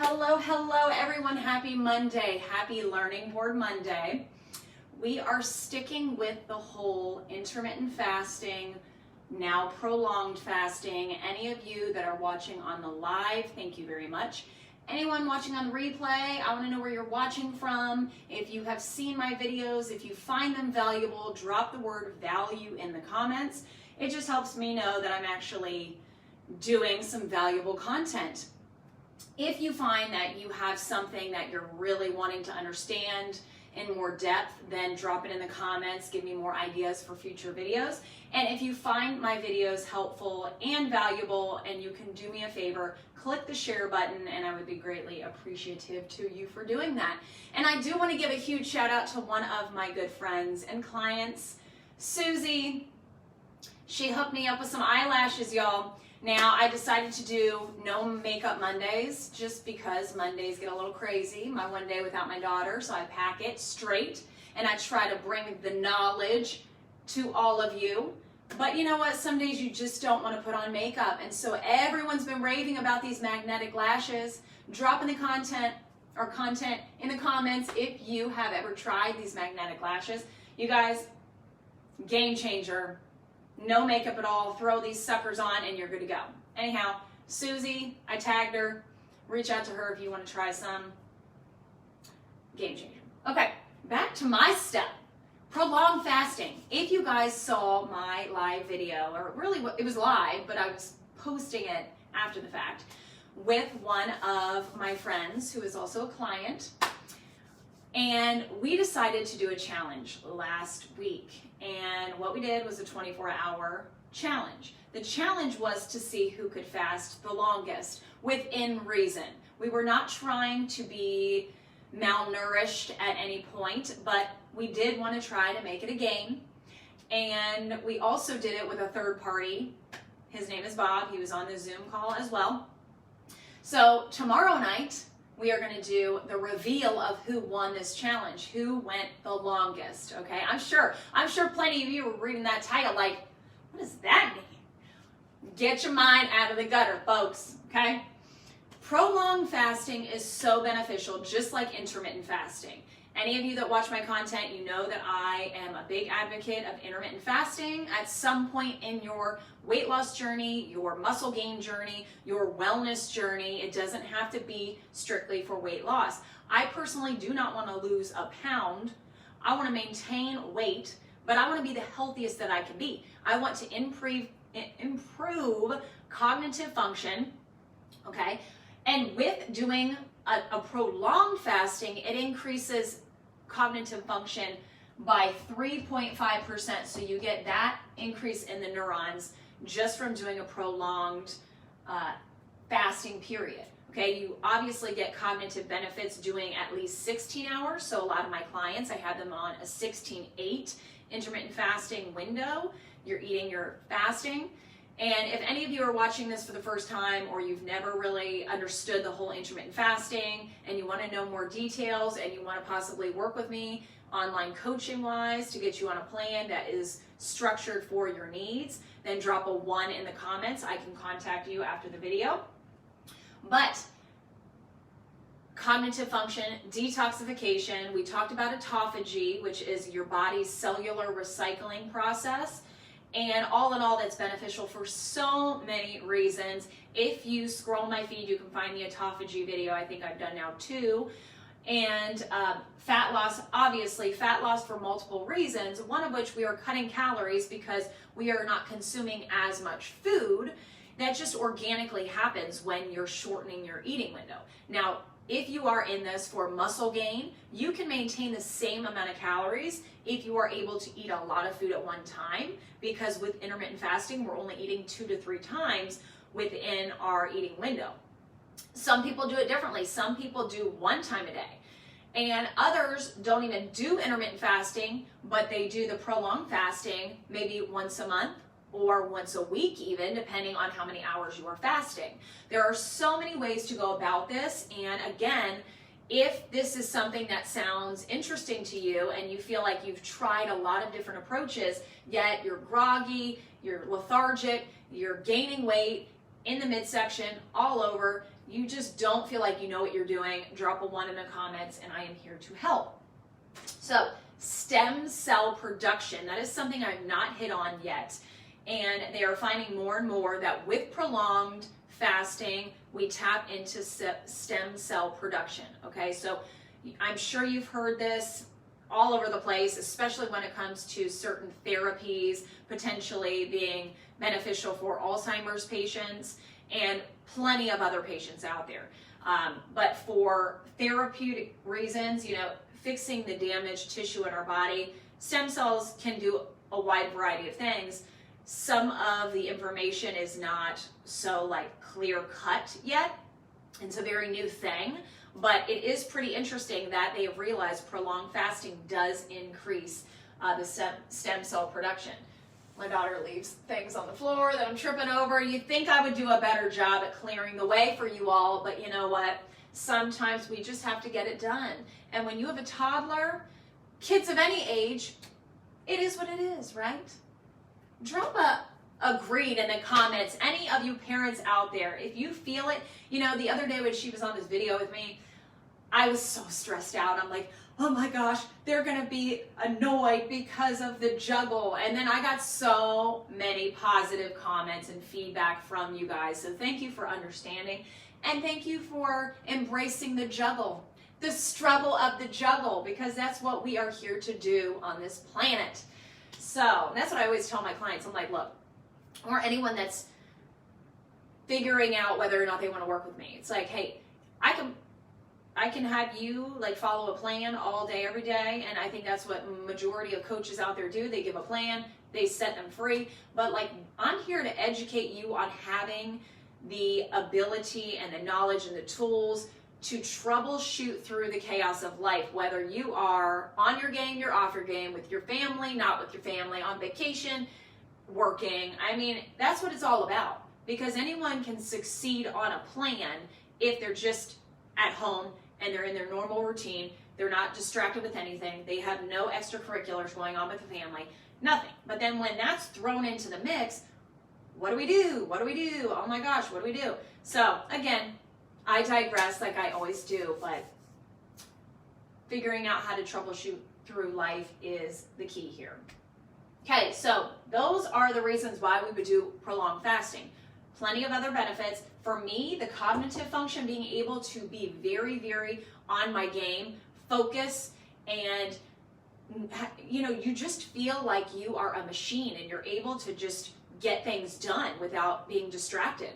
Hello everyone. Happy Monday. Happy Learning Board Monday. We are sticking with the whole intermittent fasting, now prolonged fasting. Any of you that are watching on the live, thank you very much. Anyone watching on the replay, I want to know where you're watching from. If you have seen my videos, if you find them valuable, drop the word value in the comments. It just helps me know that I'm actually doing some valuable content. If you find that you have something that you're really wanting to understand in more depth, then drop it in the comments, give me more ideas for future videos. And if you find my videos helpful and valuable and you can do me a favor, click the share button and I would be greatly appreciative to you for doing that. And I do want to give a huge shout out to one of my good friends and clients, Susie. She hooked me up with some eyelashes, y'all. Now, I decided to do no makeup Mondays just because Mondays get a little crazy. My one day without my daughter, so I pack it straight and I try to bring the knowledge to all of you. But you know what? Some days you just don't want to put on makeup. And so everyone's been raving about these magnetic lashes. Drop in the content in the comments if you have ever tried these magnetic lashes. You guys, game changer. No makeup at all, throw these suckers on and you're good to go. Anyhow, Susie, I tagged her. Reach out to her if you want to try some. Game changer. Okay, back to my stuff. Prolonged fasting. If you guys saw my live video, or really it was live, but I was posting it after the fact, with one of my friends who is also a client. And we decided to do a challenge last week. And what we did was a 24-hour challenge. The challenge was to see who could fast the longest within reason. We were not trying to be malnourished at any point, but we did want to try to make it a game. And we also did it with a third party. His name is Bob. He was on the Zoom call as well. So tomorrow night, we are going to do the reveal of who won this challenge, who went the longest, okay? I'm sure plenty of you were reading that title like, what does that mean? Get your mind out of the gutter, folks, okay? Prolonged fasting is so beneficial, just like intermittent fasting. Any of you that watch my content, you know that I am a big advocate of intermittent fasting. At some point in your weight loss journey, your muscle gain journey, your wellness journey, it doesn't have to be strictly for weight loss. I personally do not want to lose a pound. I want to maintain weight, but I want to be the healthiest that I can be. I want to improve cognitive function, okay? And with doing a prolonged fasting, it increases cognitive function by 3.5%. So you get that increase in the neurons just from doing a prolonged fasting period. Okay, you obviously get cognitive benefits doing at least 16 hours. So a lot of my clients, I have them on a 16-8 intermittent fasting window. You're eating, you're fasting. And if any of you are watching this for the first time or you've never really understood the whole intermittent fasting and you want to know more details and you want to possibly work with me online coaching wise to get you on a plan that is structured for your needs, then drop a 1 in the comments. I can contact you after the video. But cognitive function, detoxification, we talked about autophagy, which is your body's cellular recycling process. And all in all, that's beneficial for so many reasons. If you scroll my feed, you can find the autophagy video. I think I've done now 2. And fat loss, obviously, fat loss for multiple reasons, one of which we are cutting calories because we are not consuming as much food. That just organically happens when you're shortening your eating window. Now, if you are in this for muscle gain, you can maintain the same amount of calories if you are able to eat a lot of food at one time, because with intermittent fasting, we're only eating 2 to 3 times within our eating window. Some people do it differently. Some people do 1 time a day. And others don't even do intermittent fasting, but they do the prolonged fasting maybe once a month or once a week even, depending on how many hours you are fasting. There are so many ways to go about this, and again, if this is something that sounds interesting to you and you feel like you've tried a lot of different approaches, yet you're groggy, you're lethargic, you're gaining weight, in the midsection, all over. You just don't feel like you know what you're doing, drop a 1 in the comments, and I am here to help. So, stem cell production, that is something I've not hit on yet. And they are finding more and more that with prolonged fasting, we tap into stem cell production, okay? So I'm sure you've heard this all over the place, especially when it comes to certain therapies potentially being beneficial for Alzheimer's patients and plenty of other patients out there. But for therapeutic reasons, you know, fixing the damaged tissue in our body, stem cells can do a wide variety of things. Some of the information is not so like clear cut yet. It's a very new thing, but it is pretty interesting that they have realized prolonged fasting does increase the stem cell production. My daughter leaves things on the floor that I'm tripping over. You'd think I would do a better job at clearing the way for you all, but you know what? Sometimes we just have to get it done. And when you have a toddler, kids of any age, it is what it is, right? Drop a agreed in the comments, any of you parents out there, if you feel it. You know, the other day when she was on this video with me, I was so stressed out. I'm like, oh my gosh, they're gonna be annoyed because of the juggle. And then I got so many positive comments and feedback from you guys. So thank you for understanding, and thank you for embracing the juggle, the struggle of the juggle, because that's what we are here to do on this planet. So that's what I always tell my clients. I'm like, look, or anyone that's figuring out whether or not they want to work with me. It's like, hey, I can have you like follow a plan all day, every day. And I think that's what majority of coaches out there do. They give a plan, they set them free. But like, I'm here to educate you on having the ability and the knowledge and the tools to troubleshoot through the chaos of life, whether you are on your game, you're off your game, with your family, not with your family, on vacation, working. I mean, that's what it's all about, because anyone can succeed on a plan if they're just at home and they're in their normal routine. They're not distracted with anything. They have no extracurriculars going on with the family, nothing. But then when that's thrown into the mix, what do we do? What do we do? Oh my gosh, what do we do? So again, I digress like I always do, but figuring out how to troubleshoot through life is the key here. Okay, so those are the reasons why we would do prolonged fasting. Plenty of other benefits. For me, the cognitive function, being able to be very, very on my game, focus, and you know, you just feel like you are a machine and you're able to just get things done without being distracted.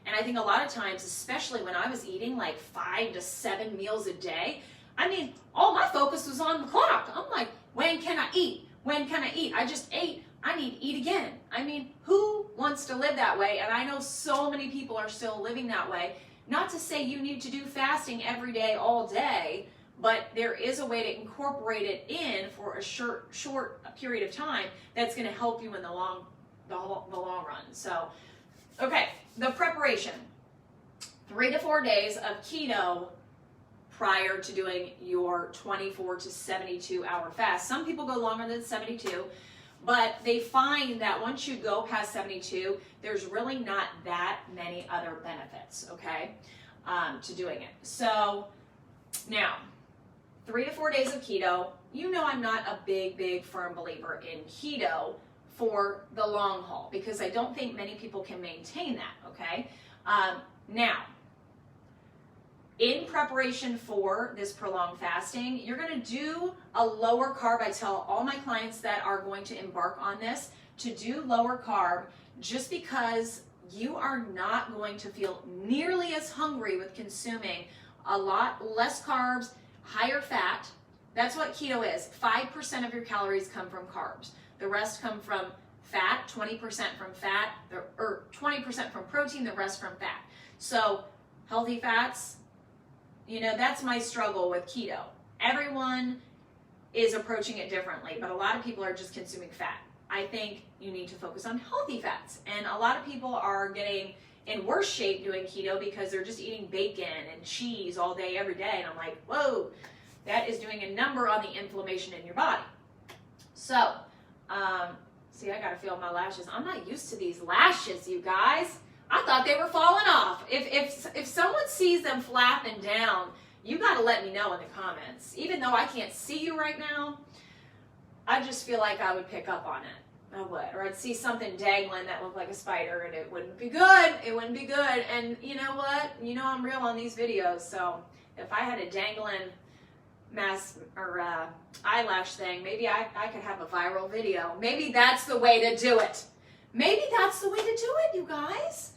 And I think a lot of times, especially when I was eating like 5 to 7 meals a day, I mean, all my focus was on the clock. I'm like, when can I eat? When can I eat? I just ate. I need to eat again. I mean, who wants to live that way? And I know so many people are still living that way. Not to say you need to do fasting every day, all day, but there is a way to incorporate it in for a short period of time that's going to help you in the long run. So, okay, the preparation. 3 to 4 days of keto prior to doing your 24 to 72 hour fast. Some people go longer than 72, but they find that once you go past 72, there's really not that many other benefits, okay, to doing it. So now, 3 to 4 days of keto. You know, I'm not a big firm believer in keto for the long haul, because I don't think many people can maintain that, okay? Now, in preparation for this prolonged fasting, you're gonna do a lower carb. I tell all my clients that are going to embark on this to do lower carb, just because you are not going to feel nearly as hungry with consuming a lot less carbs, higher fat. That's what keto is. 5% of your calories come from carbs. The rest come from fat, 20% from fat, or 20% from protein, the rest from fat. So healthy fats, you know, that's my struggle with keto. Everyone is approaching it differently, but a lot of people are just consuming fat. I think you need to focus on healthy fats. And a lot of people are getting in worse shape doing keto because they're just eating bacon and cheese all day, every day. And I'm like, whoa, that is doing a number on the inflammation in your body. So, see, I gotta feel my lashes. I'm not used to these lashes, you guys. I thought they were falling off. If someone sees them flapping down, you got to let me know in the comments. Even though I can't see you right now, I just feel like I would pick up on it. I would. Or I'd see something dangling that looked like a spider, and it wouldn't be good. It wouldn't be good. And you know what? You know I'm real on these videos, so if I had a dangling eyelash thing, maybe I could have a viral video. Maybe that's the way to do it. Maybe that's the way to do it, you guys.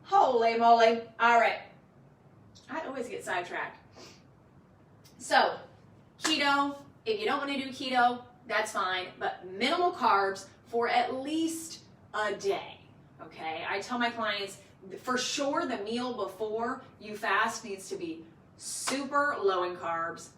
Holy moly. All right. I always get sidetracked. So, keto, if you don't want to do keto, that's fine, but minimal carbs for at least a day, okay? I tell my clients, for sure, the meal before you fast needs to be super low in carbs,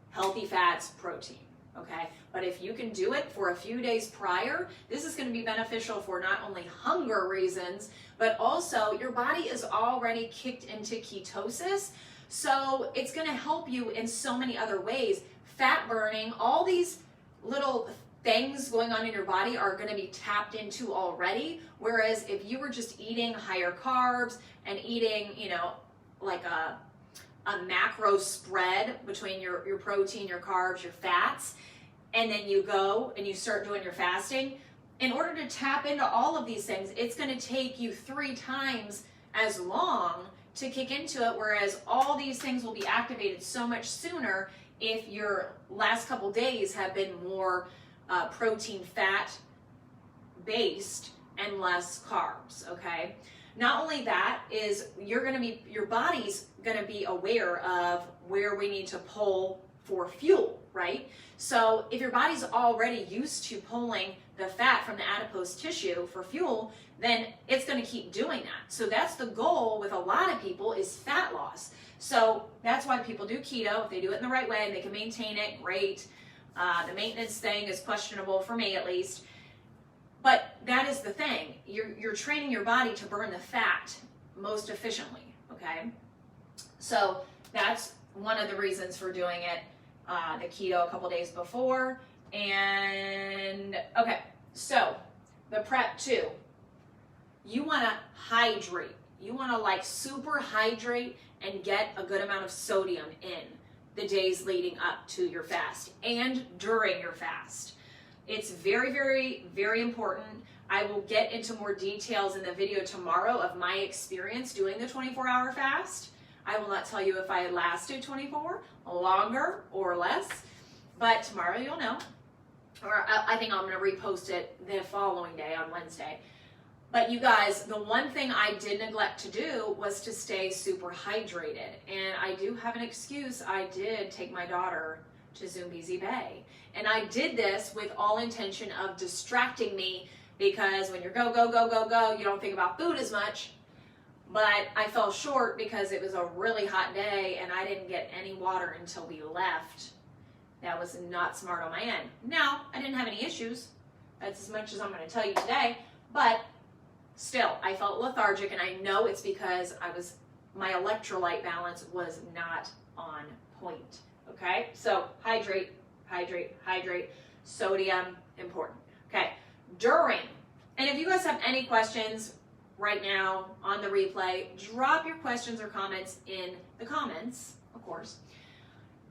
healthy fats, protein, okay? But if you can do it for a few days prior, this is going to be beneficial for not only hunger reasons, but also your body is already kicked into ketosis, so it's going to help you in so many other ways. Fat burning, all these little things going on in your body are going to be tapped into already, whereas if you were just eating higher carbs and eating, you know, like a macro spread between your protein, your carbs, your fats, and then you go and you start doing your fasting, in order to tap into all of these things, it's going to take you 3 times as long to kick into it, whereas all these things will be activated so much sooner if your last couple days have been more protein, fat based and less carbs, okay? Not only that is your body's gonna be aware of where we need to pull for fuel, right? So if your body's already used to pulling the fat from the adipose tissue for fuel, then it's gonna keep doing that. So that's the goal with a lot of people, is fat loss. So that's why people do keto. If they do it in the right way and they can maintain it, great. The maintenance thing is questionable for me, at least. But that is the thing. You're training your body to burn the fat most efficiently, okay? So that's one of the reasons for doing it, the keto a couple days before. And, okay, so the prep too. You want to hydrate. You want to like super hydrate and get a good amount of sodium in the days leading up to your fast and during your fast. It's very, very, very important. I will get into more details in the video tomorrow of my experience doing the 24-hour fast. I will not tell you if I lasted 24, longer or less, but tomorrow you'll know. Or I think I'm going to repost it the following day on Wednesday. But you guys, the one thing I did neglect to do was to stay super hydrated. And I do have an excuse. I did take my daughter to Zumbizi Bay. And I did this with all intention of distracting me, because when you're go, go, go, go, go, you don't think about food as much. But I fell short because it was a really hot day and I didn't get any water until we left. That was not smart on my end. Now, I didn't have any issues. That's as much as I'm going to tell you today. But still, I felt lethargic, and I know it's because my electrolyte balance was not on point, okay? So hydrate, hydrate, hydrate. Sodium, important. Okay, during, and if you guys have any questions right now on the replay, drop your questions or comments in the comments, of course.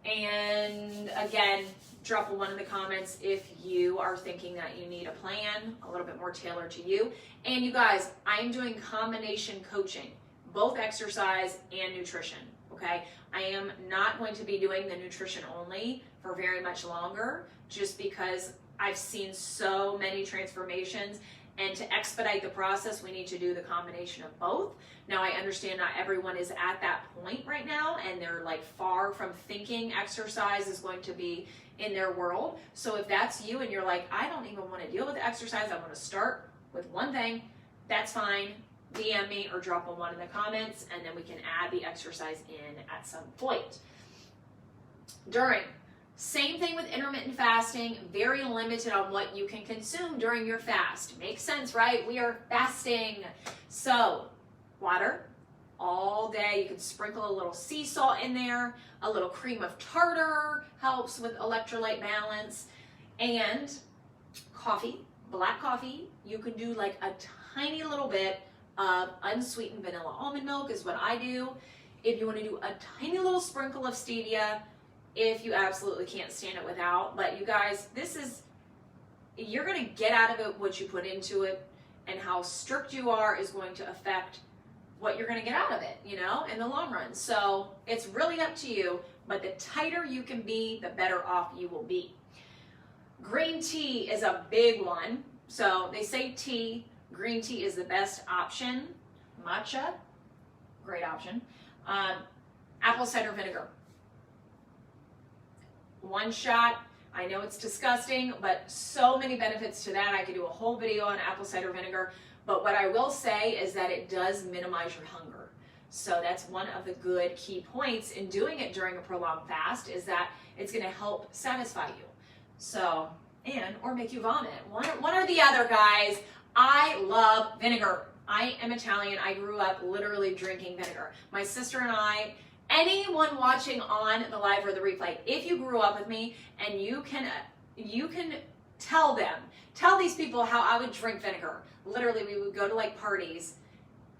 And again, drop a 1 in the comments if you are thinking that you need a plan, a little bit more tailored to you. And you guys, I am doing combination coaching, both exercise and nutrition, okay? I am not going to be doing the nutrition only for very much longer, just because I've seen so many transformations, and to expedite the process, we need to do the combination of both. Now, I understand not everyone is at that point right now, and they're like far from thinking exercise is going to be in their world. So if that's you and you're like, I don't even want to deal with the exercise, I want to start with one thing, that's fine. DM me or drop a 1 in the comments, and then we can add the exercise in at some point. During, same thing with intermittent fasting, very limited on what you can consume during your fast. Makes sense, right? We are fasting. So, water all day. You can sprinkle a little sea salt in there. A little cream of tartar helps with electrolyte balance. And coffee, black coffee. You can do like a tiny little bit of unsweetened vanilla almond milk is what I do. If you want to do a tiny little sprinkle of stevia, if you absolutely can't stand it without. But you guys, you're going to get out of it what you put into it, and how strict you are is going to affect what you're going to get out of it, in the long run. So it's really up to you, but the tighter you can be, the better off you will be. Green tea is a big one. So they say tea, green tea is the best option. Matcha, great option. Apple cider vinegar. One shot. I know it's disgusting, but so many benefits to that. I could do a whole video on apple cider vinegar, but what I will say is that it does minimize your hunger. So that's one of the good key points in doing it during a prolonged fast, is that it's going to help satisfy you. So, or make you vomit. One or the other, guys. I love vinegar. I am Italian. I grew up literally drinking vinegar. My sister and I, anyone watching on the live or the replay, if you grew up with me and you can tell these people how I would drink vinegar. Literally, we would go to like parties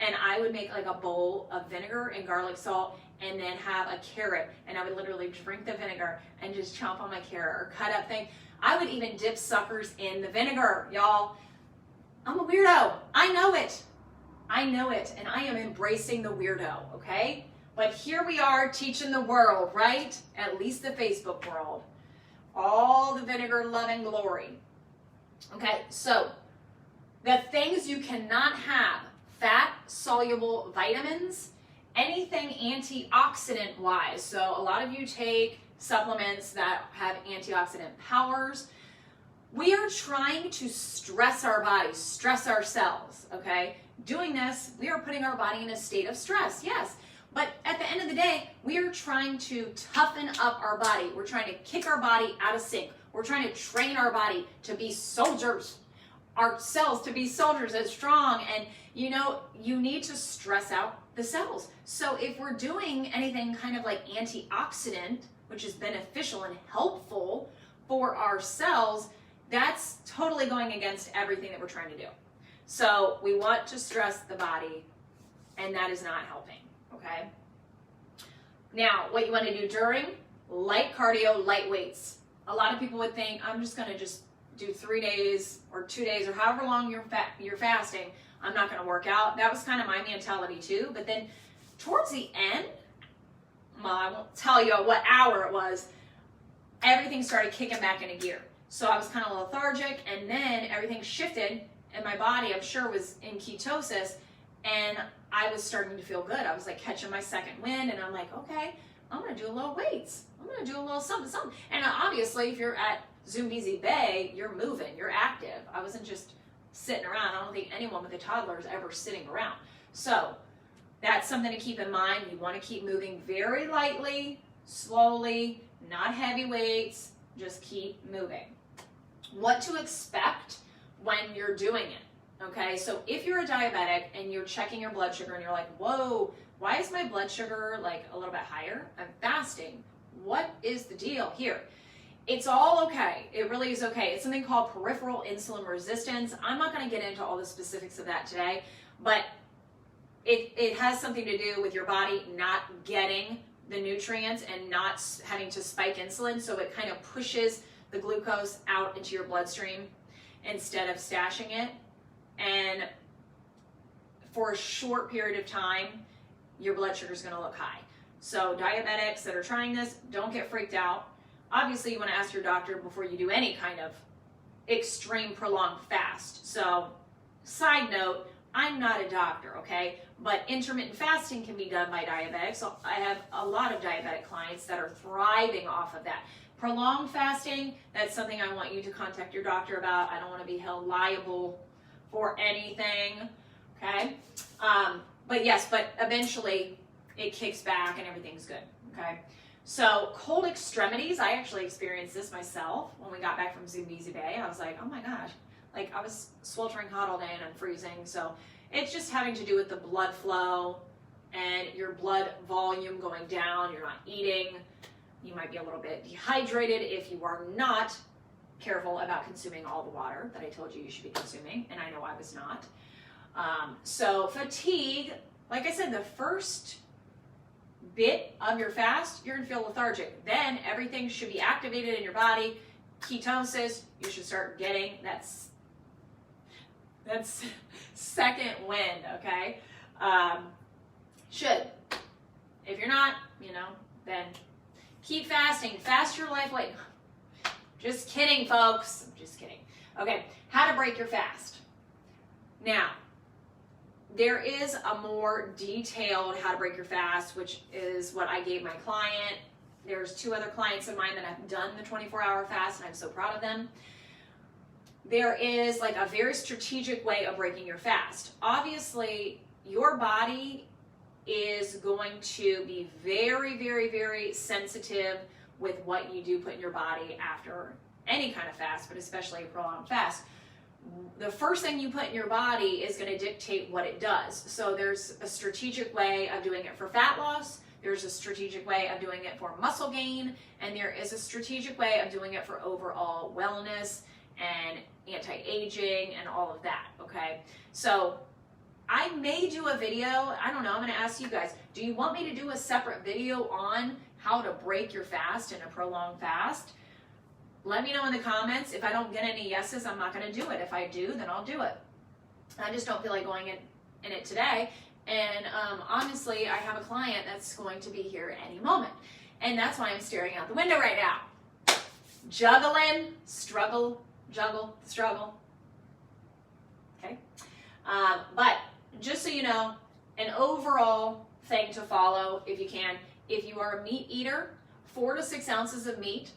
and I would make like a bowl of vinegar and garlic salt and then have a carrot, and I would literally drink the vinegar and just chomp on my carrot or cut up things. I would even dip suckers in the vinegar, y'all. I'm a weirdo. I know it, and I am embracing the weirdo, okay? But here we are teaching the world, right? At least the Facebook world. All the vinegar love and glory. Okay, so the things you cannot have: fat-soluble vitamins, anything antioxidant wise. So a lot of you take supplements that have antioxidant powers. We are trying to stress our bodies, stress our cells, okay? Doing this, we are putting our body in a state of stress, yes. But at the end of the day, we are trying to toughen up our body. We're trying to kick our body out of sync. We're trying to train our body to be soldiers, our cells to be soldiers and strong. And you need to stress out the cells. So if we're doing anything kind of like antioxidant, which is beneficial and helpful for our cells, that's totally going against everything that we're trying to do. So we want to stress the body, and that is not helping, okay? Now, what you want to do during light cardio, light weights. A lot of people would think, I'm just going to just do 3 days or 2 days or however long you're fasting. I'm not going to work out. That was kind of my mentality too. But then towards the end, well, I won't tell you what hour it was, everything started kicking back into gear. So I was kind of lethargic, and then everything shifted, and my body, I'm sure, was in ketosis, and I was starting to feel good. I was like catching my second wind, and I'm like, okay, I'm going to do a little weights. I'm going to do a little something. And obviously, if you're at Zoombezi Bay, you're moving, you're active. I wasn't just sitting around. I don't think anyone with a toddler is ever sitting around. So that's something to keep in mind. You want to keep moving very lightly, slowly, not heavy weights, just keep moving. What to expect when you're doing it, okay? So if you're a diabetic and you're checking your blood sugar and you're like, whoa, why is my blood sugar like a little bit higher? I'm fasting. What is the deal here? It's all okay. It really is okay. It's something called peripheral insulin resistance. I'm not going to get into all the specifics of that today, but it has something to do with your body not getting the nutrients and not having to spike insulin, so it kind of pushes the glucose out into your bloodstream instead of stashing it. And for a short period of time, your blood sugar is going to look high. So diabetics that are trying this, don't get freaked out. Obviously, you want to ask your doctor before you do any kind of extreme prolonged fast. So side note, I'm not a doctor, okay? But intermittent fasting can be done by diabetics. So I have a lot of diabetic clients that are thriving off of that. Prolonged fasting, that's something I want you to contact your doctor about. I don't want to be held liable for anything, okay? But yes, but eventually it kicks back and everything's good, okay? So cold extremities, I actually experienced this myself when we got back from Zoombezi Bay. I was like, oh my gosh, like I was sweltering hot all day and I'm freezing. So it's just having to do with the blood flow and your blood volume going down. You're not eating. You might be a little bit dehydrated if you are not careful about consuming all the water that I told you should be consuming, and I know I was not. So fatigue, like I said, the first bit of your fast, you're gonna feel lethargic. Then everything should be activated in your body. Ketosis, you should start getting that's second wind, okay? Should. If you're not, then keep fasting. Fast your life away. Just kidding, folks. Just kidding. Okay, how to break your fast. Now, there is a more detailed how to break your fast, which is what I gave my client. There's 2 other clients of mine that have done the 24-hour fast, and I'm so proud of them. There is like a very strategic way of breaking your fast. Obviously, your body is going to be very, very, very sensitive with what you do put in your body after any kind of fast, but especially a prolonged fast. The first thing you put in your body is going to dictate what it does. So there's a strategic way of doing it for fat loss, there's a strategic way of doing it for muscle gain, and there is a strategic way of doing it for overall wellness and anti-aging and all of that, okay? So I may do a video, I don't know, I'm gonna ask you guys, do you want me to do a separate video on how to break your fast in a prolonged fast? Let me know in the comments. If I don't get any yeses, I'm not gonna do it. If I do, then I'll do it. I just don't feel like going in it today. And honestly, I have a client that's going to be here any moment. And that's why I'm staring out the window right now. Juggling, struggle, juggle, struggle. Okay? But just so you know, an overall thing to follow, if you can, if you are a meat eater, 4 to 6 ounces of meat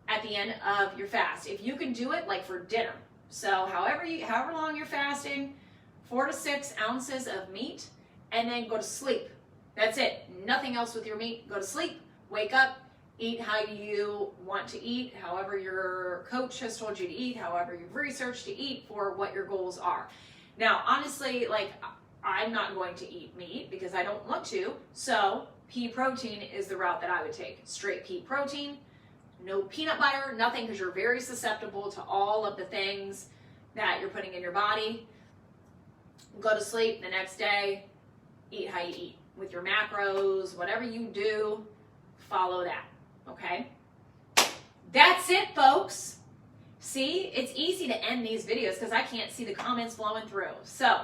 at the end of your fast. If you can do it like for dinner. So however long you're fasting, 4 to 6 ounces of meat, and then go to sleep. That's it. Nothing else with your meat. Go to sleep, wake up, eat how you want to eat, however your coach has told you to eat, however you've researched to eat for what your goals are. Now, honestly, like, I'm not going to eat meat because I don't want to, so pea protein is the route that I would take. Straight pea protein, no peanut butter, nothing, because you're very susceptible to all of the things that you're putting in your body. Go to sleep the next day, eat how you eat. With your macros, whatever you do, follow that, okay? That's it, folks. See, it's easy to end these videos because I can't see the comments flowing through. So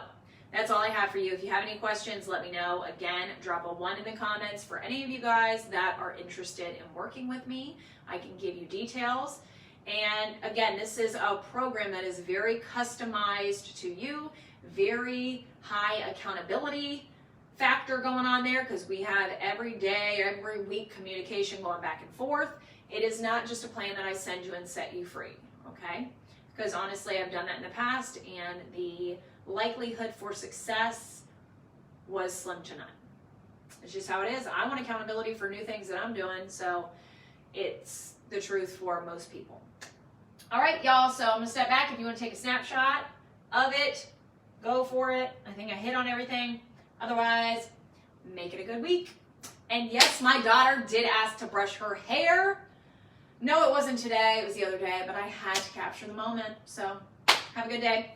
that's all I have for you. If you have any questions, let me know. Again, drop a 1 in the comments for any of you guys that are interested in working with me. I can give you details. And again, this is a program that is very customized to you, very high accountability factor going on there because we have every day, every week communication going back and forth. It is not just a plan that I send you and set you free, okay? Because honestly, I've done that in the past and the likelihood for success was slim to none. It's just how it is. I want accountability for new things that I'm doing, so it's the truth for most people. All right, y'all, so I'm gonna step back. If you wanna take a snapshot of it, go for it. I think I hit on everything. Otherwise, make it a good week. And yes, my daughter did ask to brush her hair. No, it wasn't today, it was the other day, but I had to capture the moment. So have a good day.